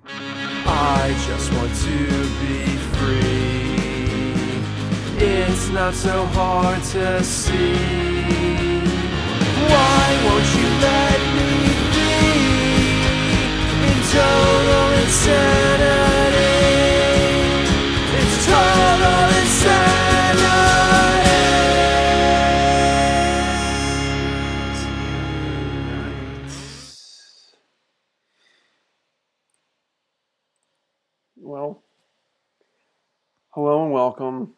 I just want to be free. It's not so hard to see. Why won't you let me be in total insanity? It's total insanity. Well, hello and welcome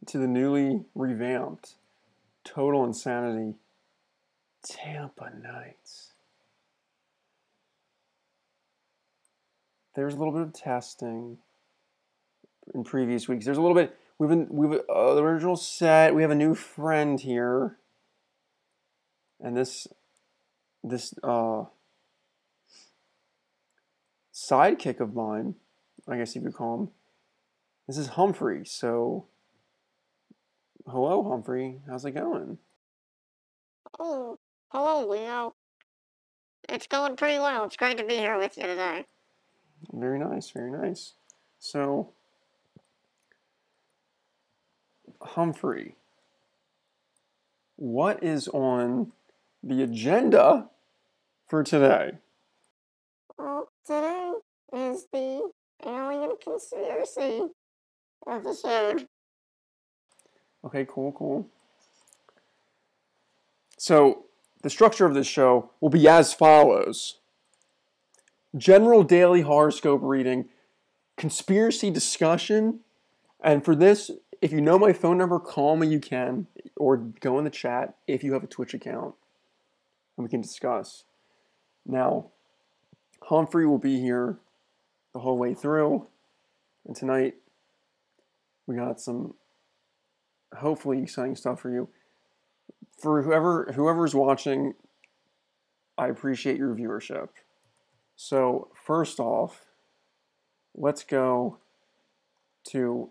to the newly revamped Total Insanity Tampa Nights. There's a little bit of testing in previous weeks. There's a little bit. We've the original set. We have a new friend here, and this sidekick of mine, I guess you could call him. This is Humphrey. So, hello, Humphrey. How's it going? Oh, hello, Leo. It's going pretty well. It's great to be here with you today. Very nice, very nice. So, Humphrey, what is on the agenda for today? Well, today is the alien conspiracy episode. Okay, cool. So, the structure of this show will be as follows. General daily horoscope reading, conspiracy discussion, and for this, if you know my phone number, call me, you can, or go in the chat if you have a Twitch account, and we can discuss. Now, Humphrey will be here the whole way through, and tonight we got some hopefully exciting stuff for you. For whoever's watching, I appreciate your viewership. So first off, let's go to,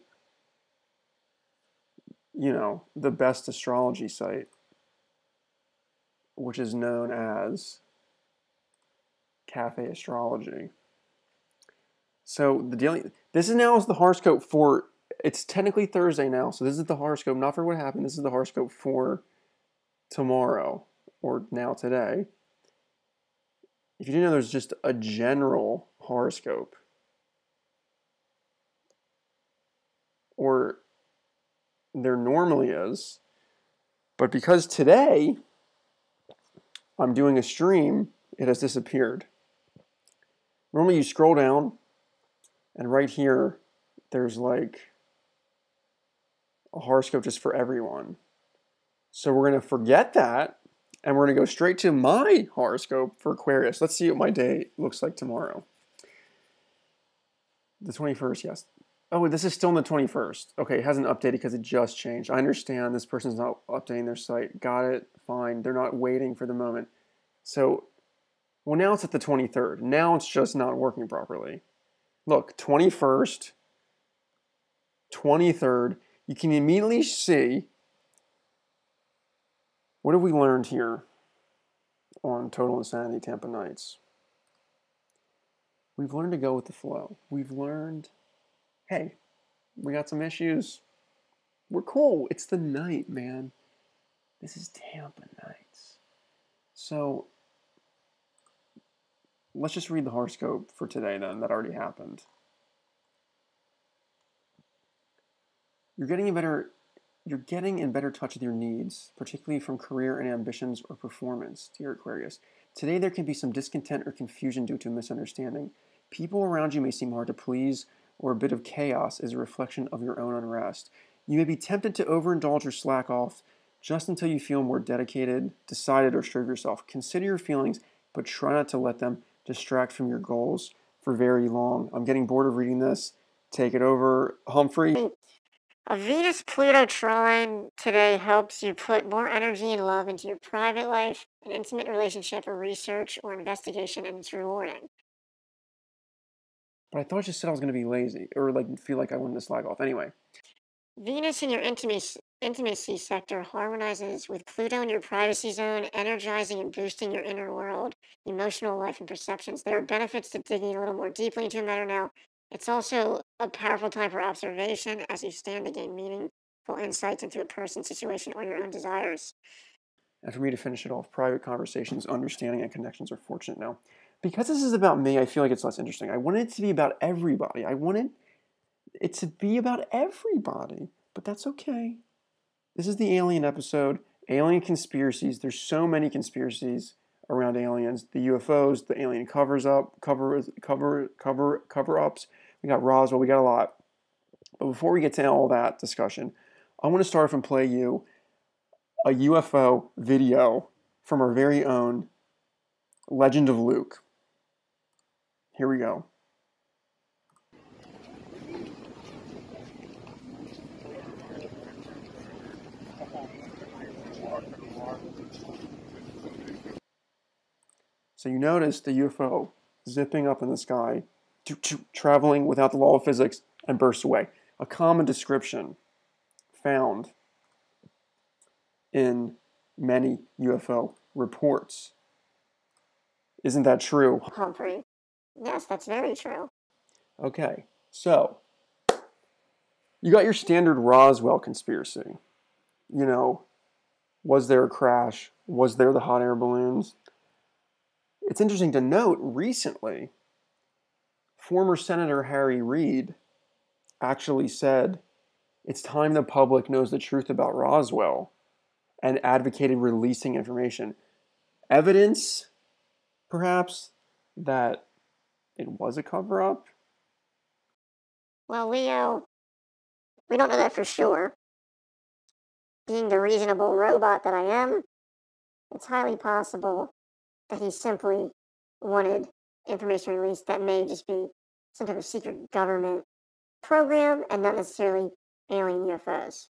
the best astrology site, which is known as Cafe Astrology. So this is the horoscope for, it's technically Thursday now, so this is the horoscope, not for what happened, this is the horoscope for tomorrow, or now today. If you didn't know, there's just a general horoscope. Or there normally is. But because today I'm doing a stream, it has disappeared. Normally you scroll down, and right here, there's like a horoscope just for everyone. So we're going to forget that, and we're going to go straight to my horoscope for Aquarius. Let's see what my day looks like tomorrow. The 21st, yes. Oh, this is still on the 21st. Okay, it hasn't updated because it just changed. I understand this person's not updating their site. Got it, fine. They're not waiting for the moment. So, well, now it's at the 23rd. Now it's just not working properly. Look, 21st, 23rd. You can immediately see. What have we learned here on Total Insanity Tampa Nights? We've learned to go with the flow. We've learned, hey, we got some issues. We're cool. It's the night, man. This is Tampa Nights. So, let's just read the horoscope for today then. That already happened. You're getting in better touch with your needs, particularly from career and ambitions or performance, dear Aquarius. Today there can be some discontent or confusion due to misunderstanding. People around you may seem hard to please, or a bit of chaos is a reflection of your own unrest. You may be tempted to overindulge or slack off just until you feel more dedicated, decided, or sure of yourself. Consider your feelings, but try not to let them distract from your goals for very long. I'm getting bored of reading this. Take it over, Humphrey. A Venus-Pluto trine today helps you put more energy and love into your private life, an intimate relationship, or research or investigation, and it's rewarding. But I thought you said I was going to be lazy, or feel like I wanted to slack off. Anyway, Venus in your intimacy sector harmonizes with Pluto in your privacy zone, energizing and boosting your inner world, emotional life, and perceptions. There are benefits to digging a little more deeply into a matter now. It's also a powerful time for observation as you stand to gain meaningful insights into a person, situation, or your own desires. And for me to finish it off, private conversations, understanding, and connections are fortunate now. Because this is about me, I feel like it's less interesting. I wanted it to be about everybody. I wanted it to be about everybody, but that's okay. This is the alien episode, alien conspiracies. There's so many conspiracies around aliens. The UFOs, the alien cover-ups. We got Roswell, we got a lot. But before we get to all that discussion, I want to start off and play you a UFO video from our very own Legend of Luke. Here we go. So you notice the UFO zipping up in the sky, traveling without the law of physics, and bursts away. A common description found in many UFO reports. Isn't that true? Humphrey. Yes, that's very true. Okay, so you got your standard Roswell conspiracy. You know, was there a crash? Was there the hot air balloons? It's interesting to note, recently, former Senator Harry Reid actually said it's time the public knows the truth about Roswell and advocated releasing information. Evidence, perhaps, that it was a cover-up? Well, Leo, we don't know that for sure. Being the reasonable robot that I am, it's highly possible that he simply wanted information released that may just be some type of secret government program and not necessarily alien UFOs.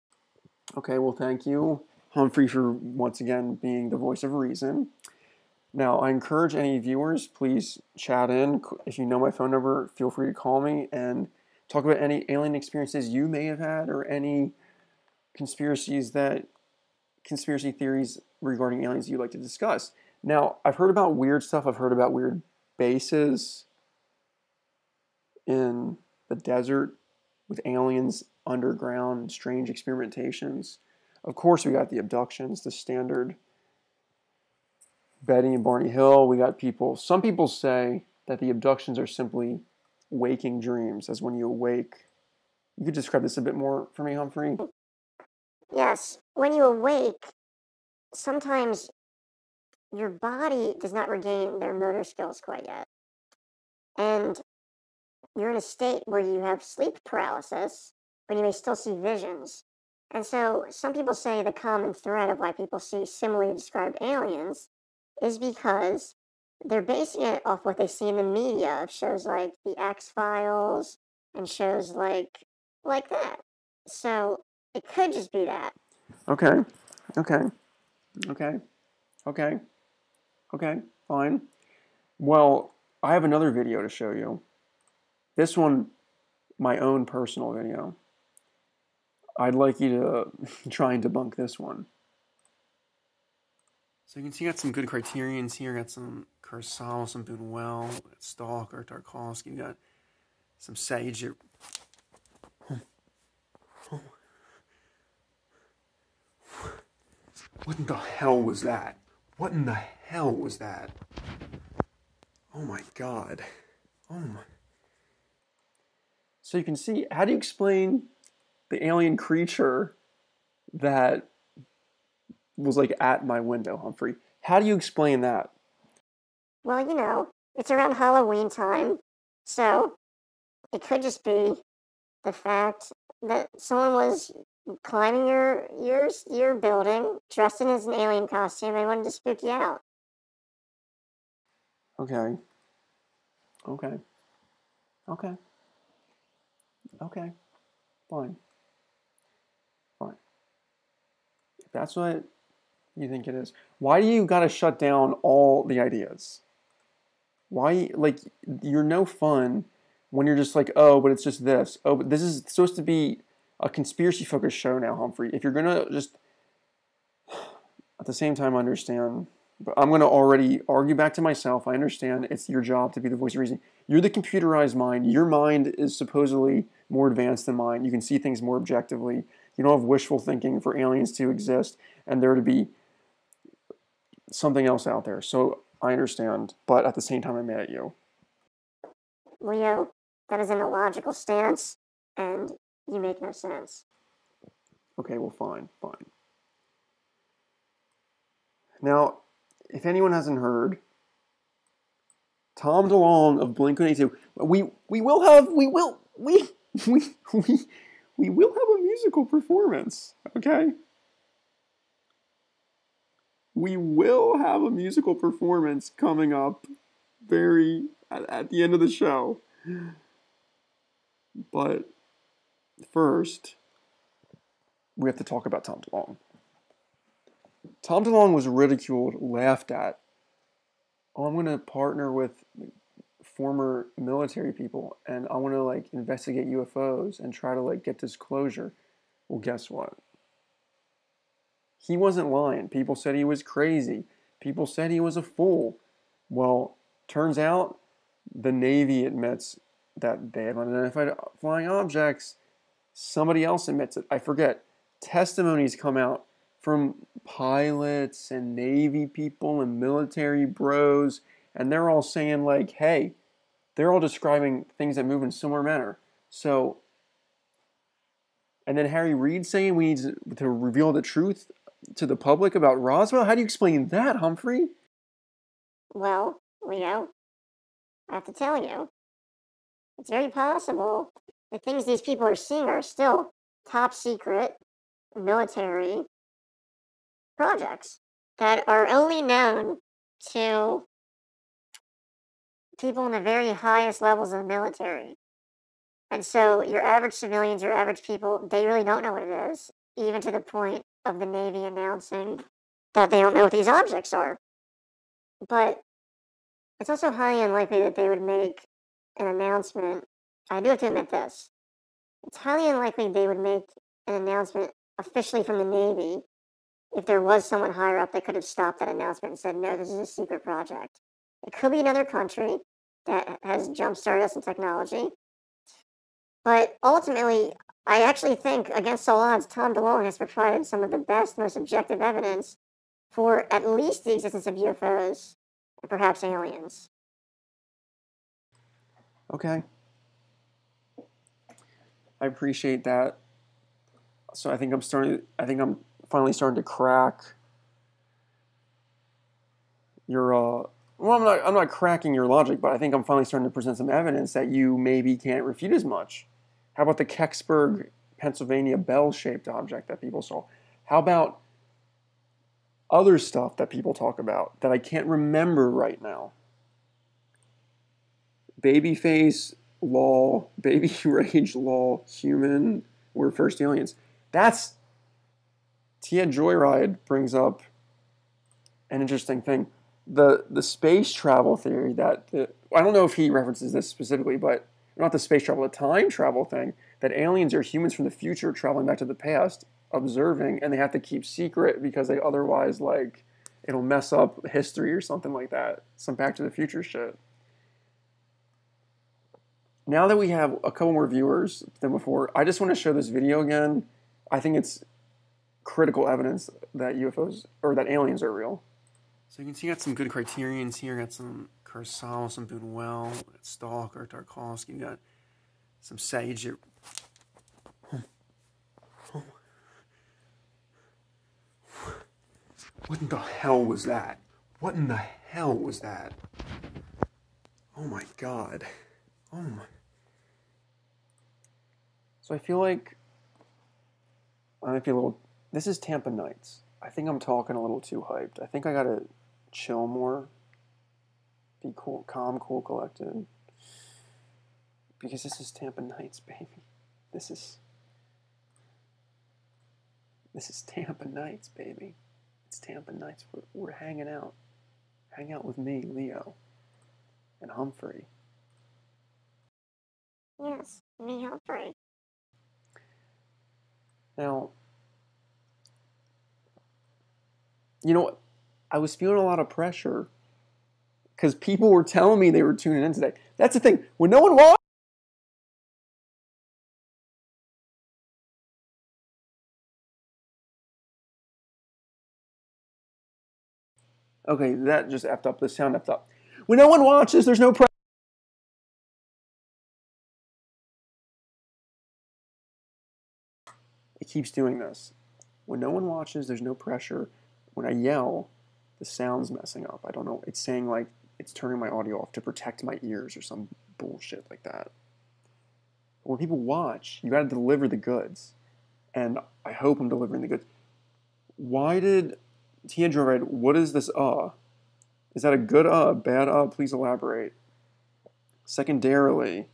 Okay, well, thank you, Humphrey, for once again being the voice of reason. Now, I encourage any viewers, please chat in. If you know my phone number, feel free to call me and talk about any alien experiences you may have had or any conspiracy theories regarding aliens you'd like to discuss. Now, I've heard about weird stuff. I've heard about weird bases in the desert with aliens underground, strange experimentations. Of course, we got the abductions, the standard Betty and Barney Hill. We got people, some people say that the abductions are simply waking dreams, as when you awake. You could describe this a bit more for me, Humphrey? Yes, when you awake, sometimes your body does not regain their motor skills quite yet. And you're in a state where you have sleep paralysis, but you may still see visions. And so some people say the common thread of why people see similarly described aliens is because they're basing it off what they see in the media of shows like The X-Files and shows like that. So it could just be that. Okay, fine. Well, I have another video to show you. This one, my own personal video. I'd like you to try and debunk this one. So you can see I got some good criterions here. Got some Kurosawa, some Buñuel, Stalker, Tarkovsky. We got some Sage here. What in the hell was that? What in the hell was that? Oh my god. Oh my. So you can see, how do you explain the alien creature that was like at my window, Humphrey? How do you explain that? Well, you know, it's around Halloween time, so it could just be the fact that someone was climbing your building dressed in as an alien costume and wanted to spook you out. Okay. Fine. If that's what you think it is, why do you gotta shut down all the ideas? Why, like, you're no fun when you're just like, oh, but it's just this. Oh, but this is supposed to be a conspiracy-focused show now, Humphrey. If you're going to just, at the same time, understand, but I'm going to already argue back to myself. I understand it's your job to be the voice of reason. You're the computerized mind. Your mind is supposedly more advanced than mine. You can see things more objectively. You don't have wishful thinking for aliens to exist and there to be something else out there. So I understand, but at the same time, I'm mad at you. Leo, that is an illogical stance, and you make no sense. Okay, well, fine. Now, if anyone hasn't heard, Tom DeLonge of Blink-182, we will have a musical performance. Okay, we will have a musical performance coming up at the end of the show. But first, we have to talk about Tom DeLonge. Tom DeLonge was ridiculed, laughed at. Oh, I'm going to partner with former military people and I want to investigate UFOs and try to get disclosure. Well, guess what? He wasn't lying. People said he was crazy. People said he was a fool. Well, turns out the Navy admits that they have unidentified flying objects. Somebody else admits it. I forget. Testimonies come out from pilots and Navy people and military bros, and they're all saying hey, they're all describing things that move in a similar manner. So, and then Harry Reid saying we need to reveal the truth to the public about Roswell? How do you explain that, Humphrey? Well, Leo, I have to tell you, it's very possible the things these people are seeing are still top secret military projects that are only known to people in the very highest levels of the military. And so your average civilians, your average people, they really don't know what it is, even to the point of the Navy announcing that they don't know what these objects are. But it's also highly unlikely that they would make an announcement. I do have to admit this. It's highly unlikely they would make an announcement officially from the Navy if there was someone higher up that could have stopped that announcement and said, no, this is a secret project. It could be another country that has jump-started us in technology. But ultimately, I actually think, against all odds, Tom DeLonge has provided some of the best, most objective evidence for at least the existence of UFOs and perhaps aliens. Okay. I appreciate that. So I think I'm finally starting to crack your well, I'm not cracking your logic, but I think I'm finally starting to present some evidence that you maybe can't refute as much. How about the Kecksburg, Pennsylvania bell-shaped object that people saw? How about other stuff that people talk about that I can't remember right now? Babyface law, baby rage law, human, we're first aliens. That's Tia Joyride brings up an interesting thing. The space travel theory I don't know if he references this specifically, but not the space travel, the time travel thing, that aliens are humans from the future traveling back to the past, observing, and they have to keep secret because they otherwise it'll mess up history or something like that. Some Back to the Future shit. Now that we have a couple more viewers than before, I just want to show this video again. I think it's critical evidence that UFOs, or that aliens are real. So you can see I got some good criterions here. Got some Kurosawa, some Buñuel, Stalker, Tarkovsky. We got some Sage. What in the hell was that? What in the hell was that? Oh my god. Oh my. So I feel like I might be a little. This is Tampa Nights. I think I'm talking a little too hyped. I think I gotta chill more. Be cool, calm, cool, collected. Because this is Tampa Nights, baby. This is Tampa Nights, baby. It's Tampa Nights. We're hanging out. Hang out with me, Leo, and Humphrey. Yes, me, Humphrey. Now, you know, I was feeling a lot of pressure because people were telling me they were tuning in today. That's the thing. When no one watches, okay, that just effed up. The sound effed up. When no one watches, there's no pressure. It keeps doing this. When no one watches, there's no pressure. When I yell, the sound's messing up. I don't know. It's saying like it's turning my audio off to protect my ears or some bullshit like that. But when people watch, you got to deliver the goods. And I hope I'm delivering the goods. Why did Tiandra write, what is this Is that a good bad Please elaborate. Secondarily,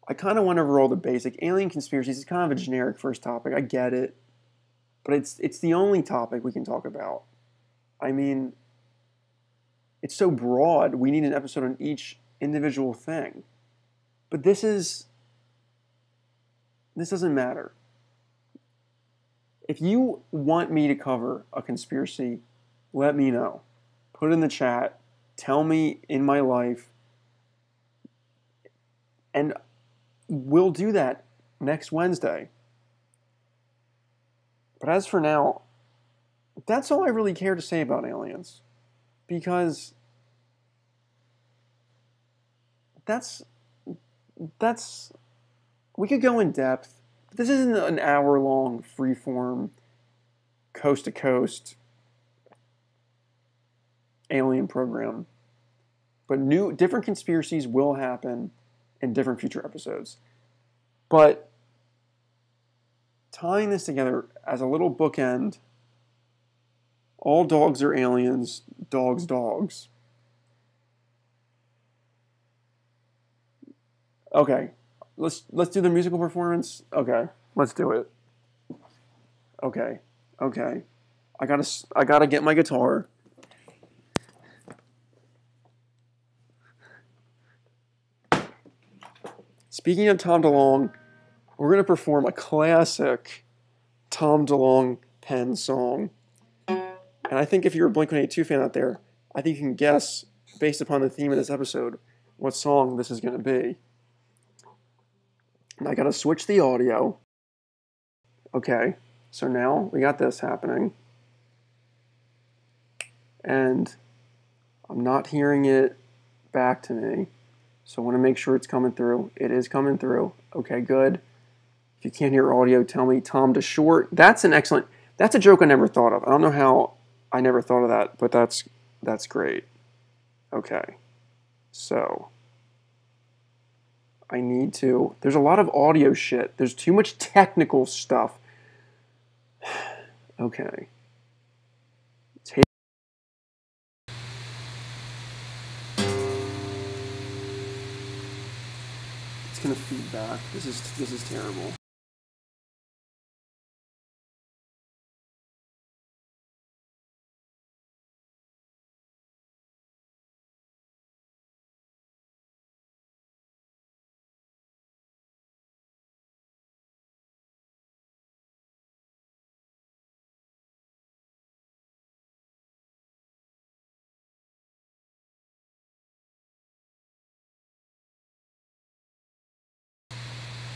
I kind of went over all the basic. Alien conspiracies is kind of a generic first topic. I get it. But it's the only topic we can talk about. I mean, it's so broad. We need an episode on each individual thing. But this doesn't matter. If you want me to cover a conspiracy, let me know. Put it in the chat. Tell me in my life. And we'll do that next Wednesday. But as for now, that's all I really care to say about aliens. Because that's we could go in depth. This isn't an hour-long freeform, coast-to-coast alien program. But different conspiracies will happen in different future episodes. But tying this together as a little bookend, all dogs are aliens, dogs. Okay, let's do the musical performance. Okay, let's do it. Okay. I gotta get my guitar. Speaking of Tom DeLonge, we're gonna perform a classic Tom DeLonge pen song. And I think if you're a Blink-182 fan out there, I think you can guess, based upon the theme of this episode, what song this is gonna be. And I gotta switch the audio. Okay, so now we got this happening. And I'm not hearing it back to me. So I want to make sure it's coming through. It is coming through. Okay, good. If you can't hear audio, tell me. Tom DeShort. That's a joke I never thought of. I don't know how I never thought of that, but that's great. Okay. So there's a lot of audio shit. There's too much technical stuff. Okay. It's gonna feed back. This is terrible.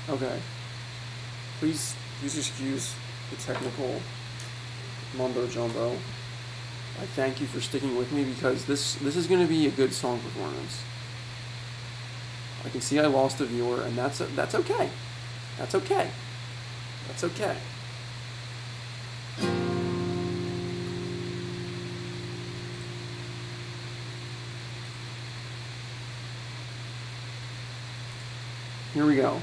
Okay. Please excuse the technical mumbo jumbo. I thank you for sticking with me because this is going to be a good song performance. I can see I lost a viewer, and that's okay. That's okay. That's okay. Here we go.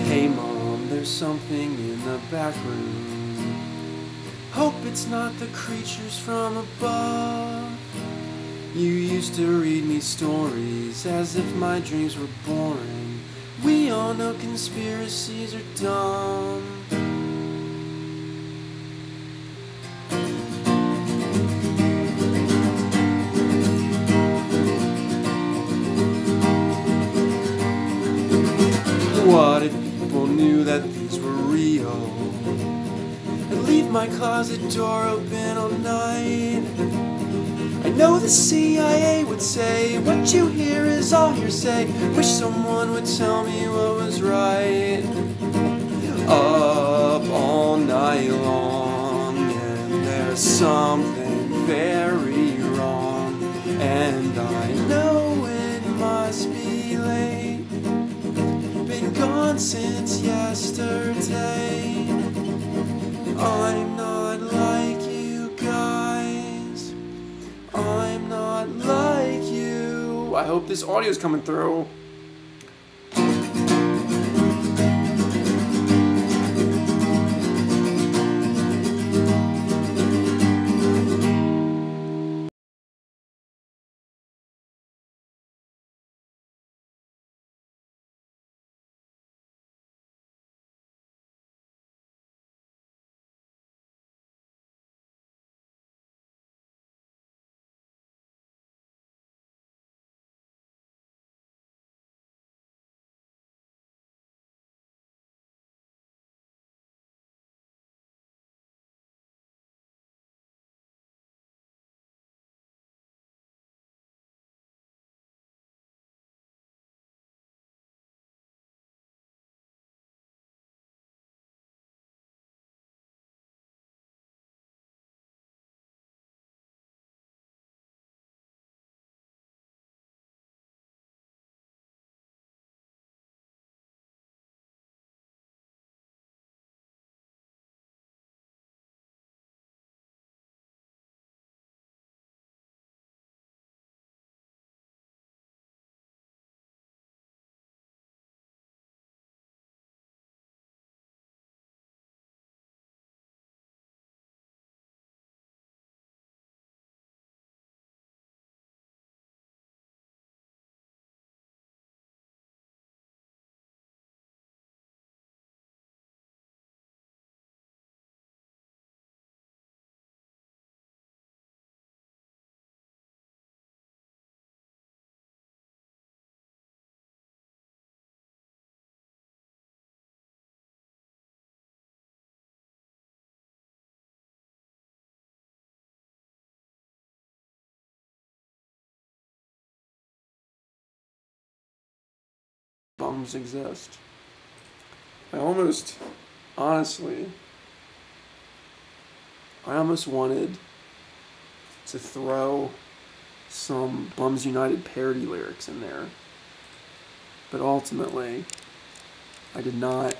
Hey Mom, there's something in the back room. Hope it's not the creatures from above. You used to read me stories as if my dreams were boring. We all know conspiracies are dumb. What if people knew that these were real? I'd leave my closet door open all night. I know the CIA would say what you hear is all hearsay. Wish someone would tell me what was right. Up all night long, and there's something very wrong, and I know it must be late. Been gone since yesterday. I'm not like you guys. I'm not like you. I hope this audio is coming through. Bums exist. Honestly, I almost wanted to throw some Bums United parody lyrics in there, but ultimately, I did not.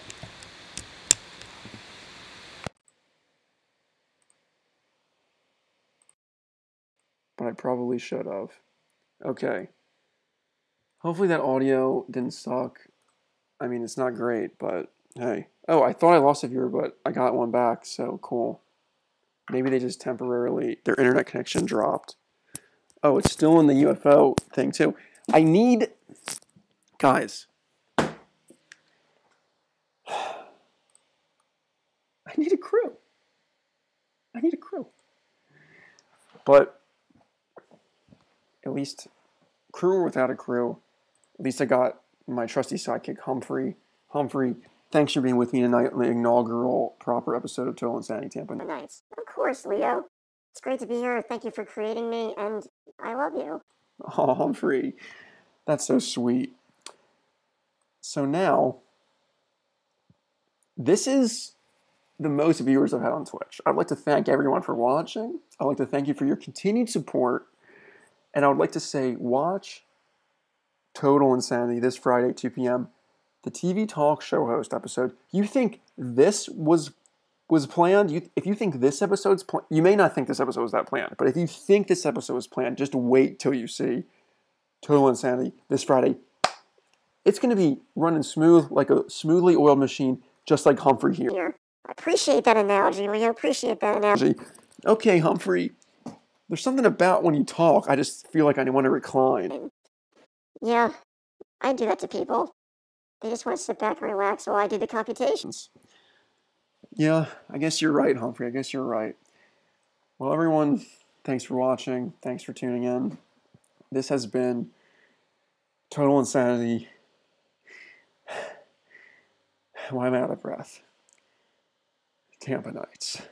But I probably should have. Okay. Hopefully that audio didn't suck. I mean, it's not great, but hey. Oh, I thought I lost a viewer, but I got one back, so cool. Maybe they just temporarily, their internet connection dropped. Oh, it's still in the UFO thing, too. Guys. I need a crew. But at least, crew or without a crew, at least I got my trusty sidekick, Humphrey. Humphrey, thanks for being with me tonight on the inaugural proper episode of Total Insanity Tampa. Nice. Of course, Leo. It's great to be here. Thank you for creating me, and I love you. Oh, Humphrey. That's so sweet. So now, this is the most viewers I've had on Twitch. I'd like to thank everyone for watching. I'd like to thank you for your continued support. And I would like to say, watch Total Insanity this Friday at 2 p.m. The TV talk show host episode. You think this was planned? If you think this episode's planned, you may not think this episode was that planned, but if you think this episode was planned, just wait till you see Total Insanity this Friday. It's going to be running smooth, like a smoothly oiled machine, just like Humphrey here. I appreciate that analogy, Leo. Appreciate that analogy. Okay, Humphrey. There's something about when you talk, I just feel like I want to recline. Yeah, I do that to people. They just want to sit back and relax while I do the computations. Yeah, I guess you're right, Humphrey. I guess you're right. Well, everyone, thanks for watching. Thanks for tuning in. This has been Total Insanity. Why am I out of breath? Tampa Knights.